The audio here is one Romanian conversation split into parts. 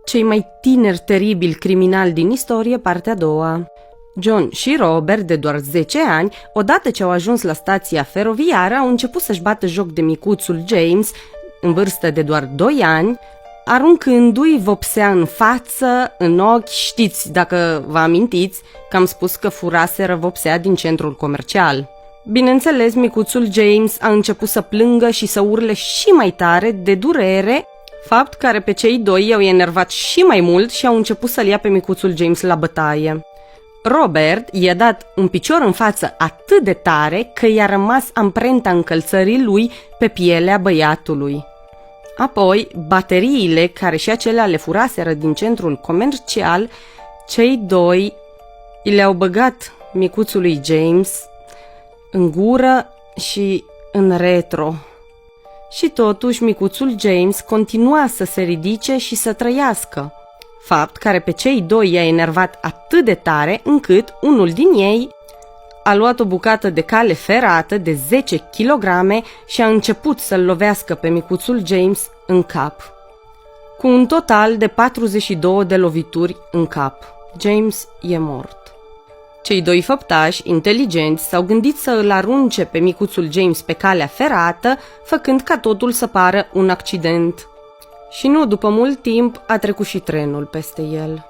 Cei mai tineri teribili criminali din istorie, partea a doua. John și Robert, de doar 10 ani, odată ce au ajuns la stația feroviară, au început să-și bată joc de micuțul James, în vârstă de doar 2 ani, aruncându-i vopsea în față, în ochi. Știți, dacă vă amintiți, că am spus că furaseră vopsea din centrul comercial. Bineînțeles, micuțul James a început să plângă și să urle și mai tare de durere, fapt care pe cei doi i-au enervat și mai mult și au început să-l ia pe micuțul James la bătaie. Robert i-a dat un picior în față atât de tare că i-a rămas amprenta încălțării lui pe pielea băiatului. Apoi, bateriile, care și acelea le furaseră din centrul comercial, cei doi le-au băgat micuțului James în gură și în retro. Și totuși micuțul James continua să se ridice și să trăiască, fapt care pe cei doi i-a enervat atât de tare încât unul din ei a luat o bucată de cale ferată de 10 kg și a început să-l lovească pe micuțul James în cap, cu un total de 42 de lovituri în cap. James e mort. Cei doi făptași inteligenți s-au gândit să îl arunce pe micuțul James pe calea ferată, făcând ca totul să pară un accident. Și nu după mult timp a trecut și trenul peste el.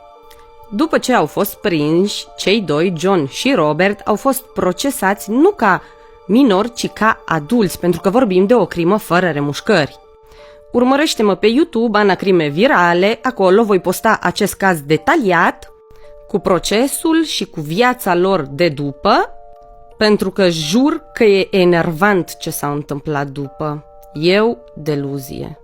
După ce au fost prinși, cei doi, John și Robert, au fost procesați nu ca minori, ci ca adulți, pentru că vorbim de o crimă fără remușcări. Urmărește-mă pe YouTube, Ana Crime Virale, acolo voi posta acest caz detaliat, cu procesul și cu viața lor de după, pentru că jur că e enervant ce s-a întâmplat după. Eu, deluzie.